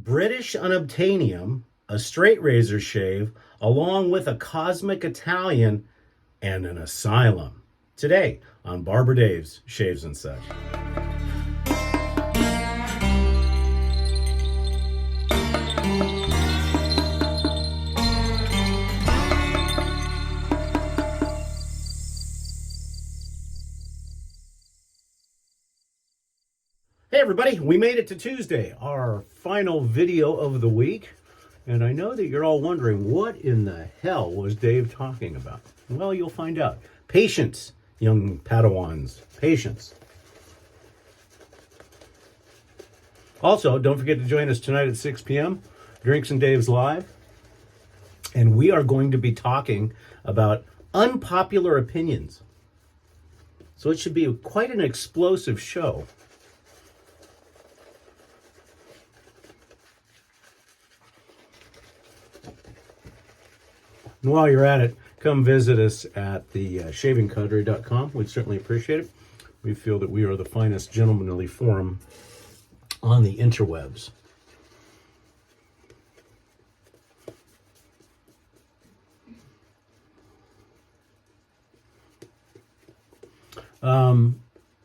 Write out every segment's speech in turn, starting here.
British unobtainium, a straight razor shave, along with a cosmic Italian and an asylum. Today on Barber Dave's Shaves and Such. Hey everybody, we made it to Tuesday, our final video of the week. And I know that you're all wondering, what in the hell was Dave talking about? Well, you'll find out. Patience, young Padawans, patience. Also, don't forget to join us tonight at 6 p.m., Drinks and Dave's Live. And we are going to be talking about unpopular opinions. So it should be quite an explosive show. And while you're at it, come visit us at the shavingcountry.com. We'd certainly appreciate it. We feel that we are the finest gentlemanly forum on the interwebs.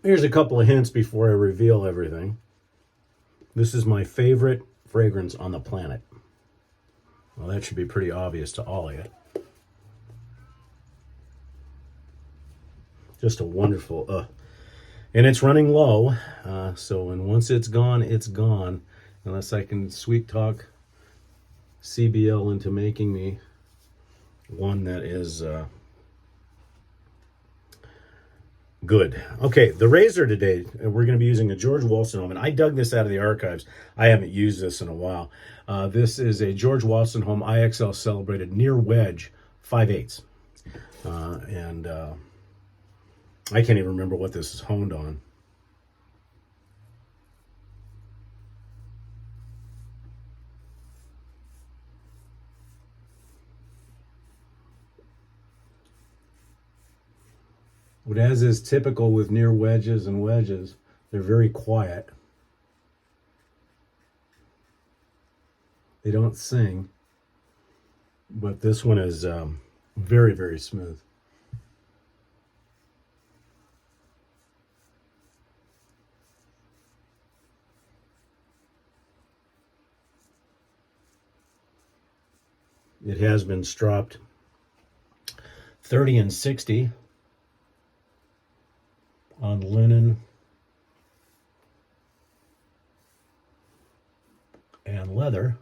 Here's a couple of hints before I reveal everything. This is my favorite fragrance on the planet. Well, that should be pretty obvious to all of you. Just a wonderful, and it's running low, so and once it's gone, unless I can sweet talk CBL into making me one that is good. Okay, the razor today, we're going to be using a George Wolstenholme, and I dug this out of the archives. I haven't used this in a while. This is a George Wolstenholme IXL Celebrated Near Wedge 5/8, and I can't even remember what this is honed on. But as is typical with near wedges and wedges, they're very quiet. They don't sing, but this one is very, very smooth. It has been stropped 30 and 60 on linen and leather.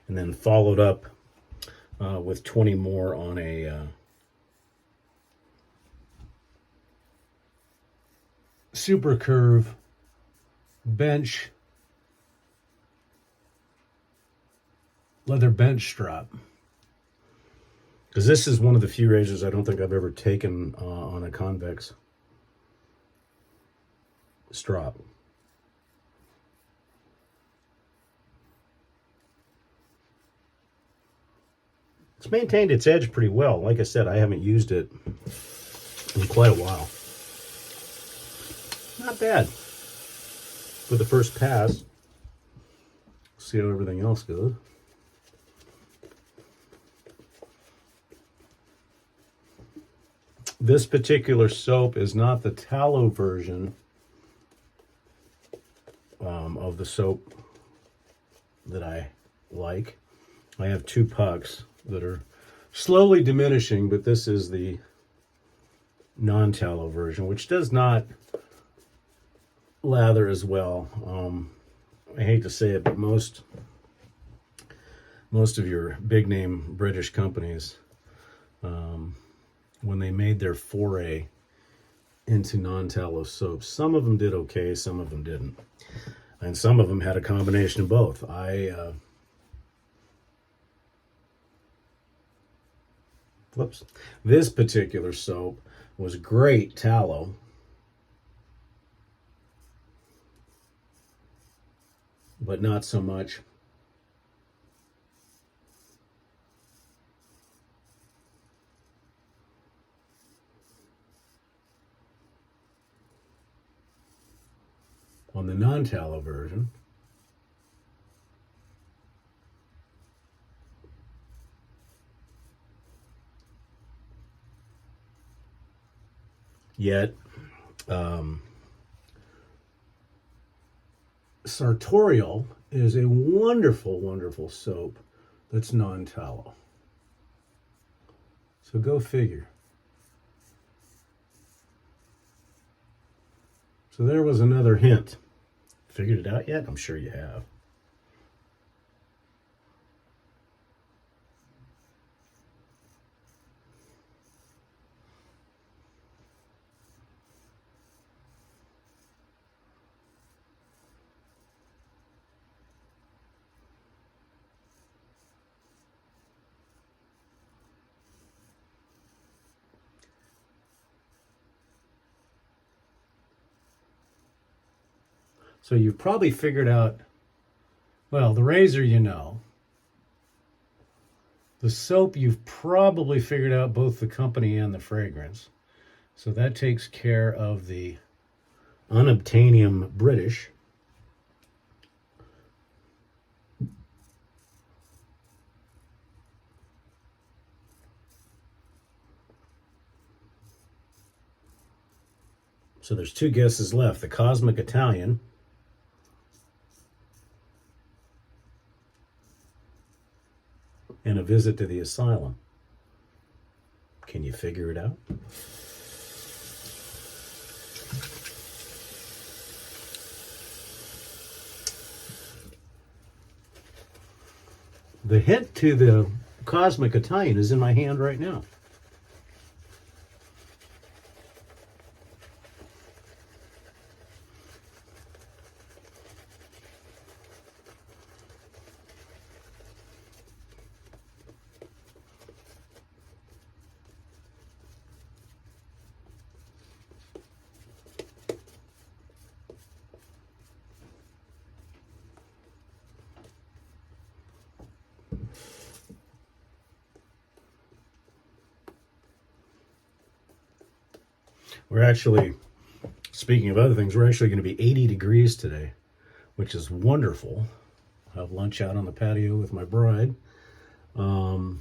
And then followed up with 20 more on a super curve bench, leather bench strap. Because this is one of the few razors I don't think I've ever taken on a convex strap. It's maintained its edge pretty well. Like I said, I haven't used it in quite a while. Not bad for the first pass. See how everything else goes. This particular soap is not the tallow version of the soap that I like. I have two pucks that are slowly diminishing, but this is the non-tallow version, which does not lather as well. I hate to say it, but most of your big name British companies, when they made their foray into non-tallow soaps, some of them did okay, some of them didn't, and some of them had a combination of both. This particular soap was great tallow, but not so much on the non-tallow version. Yet, Sartorial is a wonderful, wonderful soap that's non-tallow. So go figure. So there was another hint. Figured it out yet? I'm sure you have. So you've probably figured out, well, the razor you know. The soap you've probably figured out both the company and the fragrance. So that takes care of the unobtainium British. So there's two guesses left, the Cosmic Italian and A Visit to the Asylum. Can you figure it out? The hint to the Cosmic Italian is in my hand right now. We're actually, speaking of other things, we're actually going to be 80 degrees today, which is wonderful. I'll have lunch out on the patio with my bride. And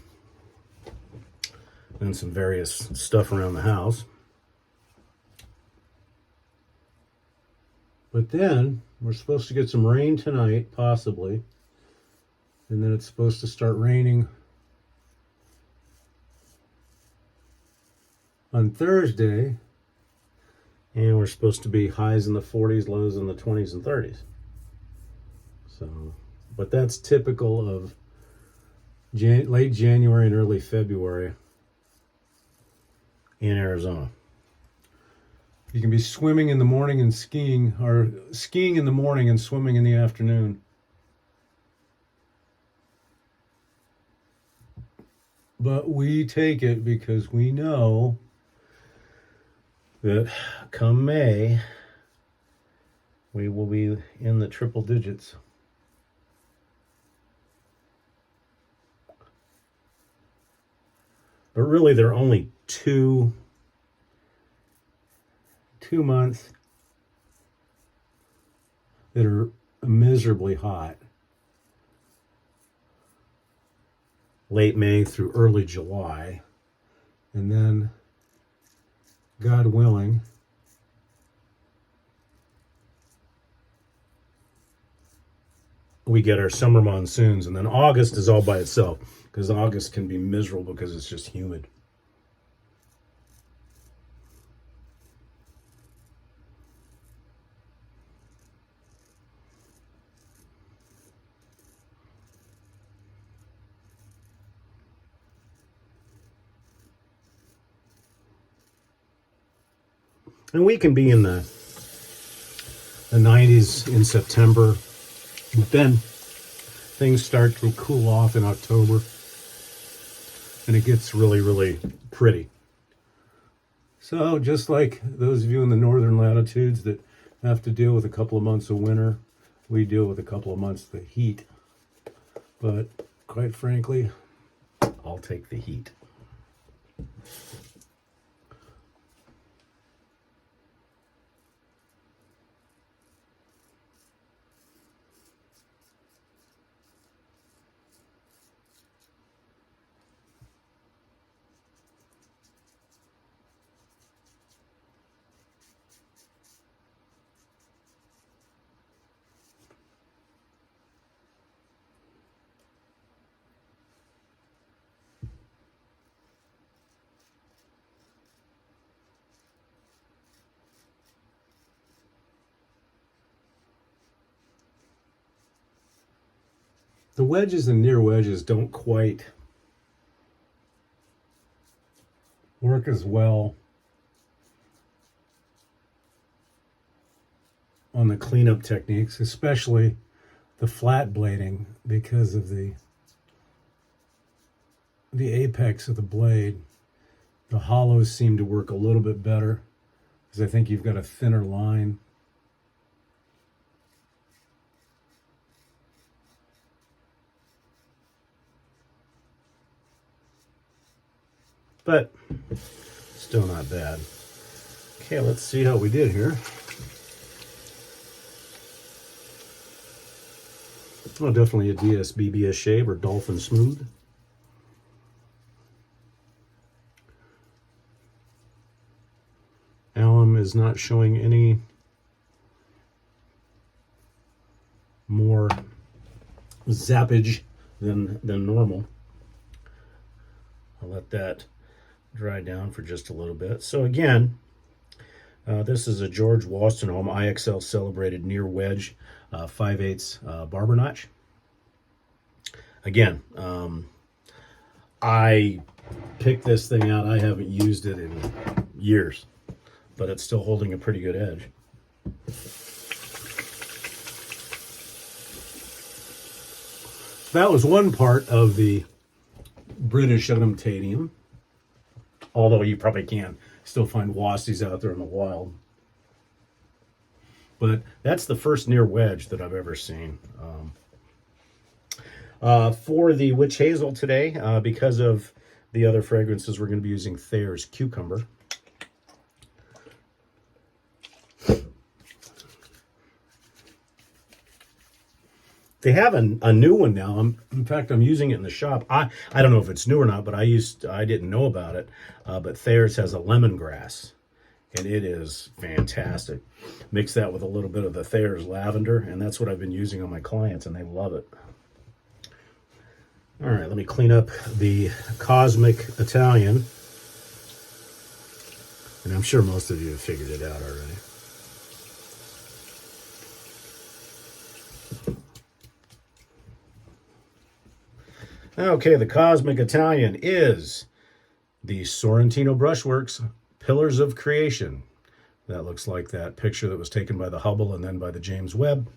some various stuff around the house. But then we're supposed to get some rain tonight, possibly. And then it's supposed to start raining on Thursday. And we're supposed to be highs in the 40s, lows in the 20s and 30s. So, but that's typical of late January and early February in Arizona. You can be swimming in the morning and skiing, or skiing in the morning and swimming in the afternoon. But we take it because we know that come May, we will be in the triple digits. But really, there are only two months that are miserably hot. Late May through early July. And then, God willing, we get our summer monsoons, and then August is all by itself, because August can be miserable because it's just humid. And we can be in the 90s in September, but then things start to cool off in October, and it gets really, really pretty. So just like those of you in the northern latitudes that have to deal with a couple of months of winter, we deal with a couple of months of heat. But quite frankly, I'll take the heat. The wedges and near wedges don't quite work as well on the cleanup techniques, especially the flat blading, because of the apex of the blade. The hollows seem to work a little bit better because I think you've got a thinner line. But still not bad. Okay, let's see how we did here. Oh, definitely a DSBBS shave or Dolphin Smooth. Alum is not showing any more zappage than normal. I'll let that dry down for just a little bit. So again, this is a George Wolstenholme IXL Celebrated Near Wedge 5/8 barber notch. Again, I picked this thing out. I haven't used it in years, but it's still holding a pretty good edge. That was one part of the British unobtainium, although you probably can still find wasties out there in the wild. But that's the first near wedge that I've ever seen. For the witch hazel today, because of the other fragrances, we're going to be using Thayer's Cucumber. They have a new one now. In fact, I'm using it in the shop. I don't know if it's new or not, but I didn't know about it. But Thayer's has a lemongrass, and it is fantastic. Mix that with a little bit of the Thayer's lavender, and that's what I've been using on my clients, and they love it. All right, let me clean up the Cosmic Italian. And I'm sure most of you have figured it out already. Okay, the Cosmic Italian is the Sorrentino Brushworks Pillars of Creation. That looks like that picture that was taken by the Hubble and then by the James Webb.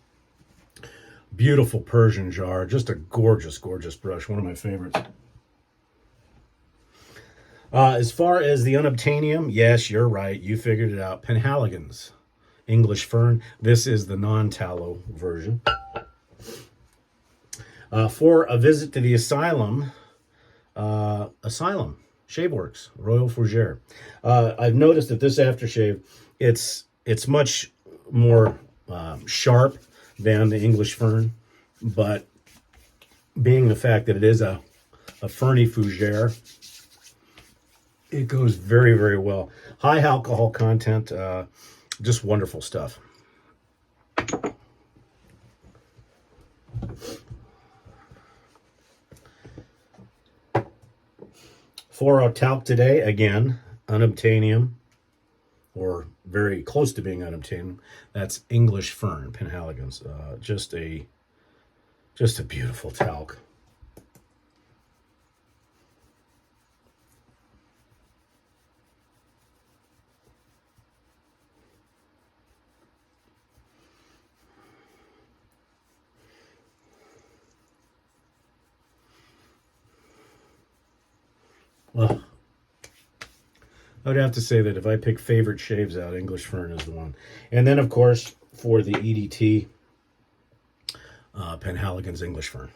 Beautiful Persian jar, just a gorgeous, gorgeous brush, one of my favorites. As far as the unobtainium, yes, you're right, you figured it out. Penhaligon's English Fern. This is the non-tallow version. For a visit to the Asylum Shaveworks, Royal Fougere. I've noticed that this aftershave, it's much more sharp than the English Fern, but being the fact that it is a ferny fougere, it goes very, very well. High alcohol content, just wonderful stuff. For our talc today, again, unobtainium, or very close to being unobtainium. That's English Fern, Penhaligon's. Just a beautiful talc. Well, I would have to say that if I pick favorite shaves out, English Fern is the one. And then, of course, for the EDT, Penhaligon's English Fern.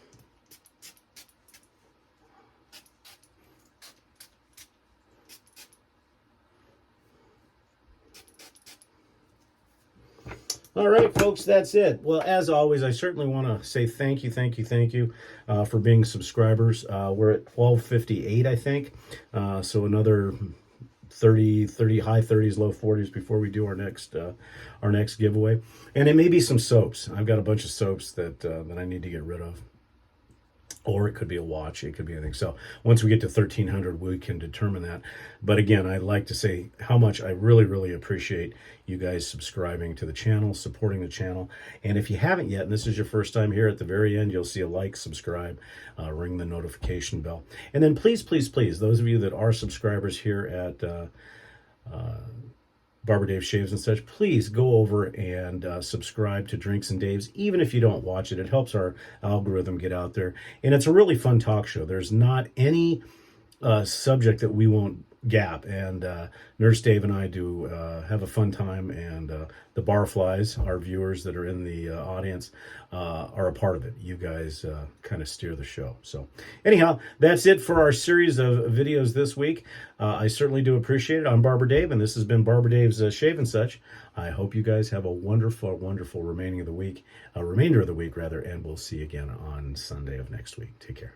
All right, folks, that's it. Well, as always, I certainly want to say thank you for being subscribers. We're at 1258, I think. So another 30, high 30s, low 40s before we do our next giveaway. And it may be some soaps. I've got a bunch of soaps that I need to get rid of. or it could be a watch, it could be anything. So once we get to 1300, we can determine that. But again, I'd like to say how much I really, really appreciate you guys subscribing to the channel, supporting the channel. And if you haven't yet, and this is your first time here, at the very end, you'll see a like, subscribe, ring the notification bell. And then please, please, please, those of you that are subscribers here at Barber Dave Shaves and such, please go over and subscribe to Drinks and Daves. Even if you don't watch it, it helps our algorithm get out there. And it's a really fun talk show. There's not any subject that we won't gap. And Nurse Dave and I do have a fun time. And the barflies, our viewers that are in the audience, are a part of it. You guys kind of steer the show. So anyhow, that's it for our series of videos this week. I certainly do appreciate it. I'm Barber Dave, and this has been Barber Dave's Shave and Such. I hope you guys have a wonderful, wonderful remainder of the week, and we'll see you again on Sunday of next week. Take care.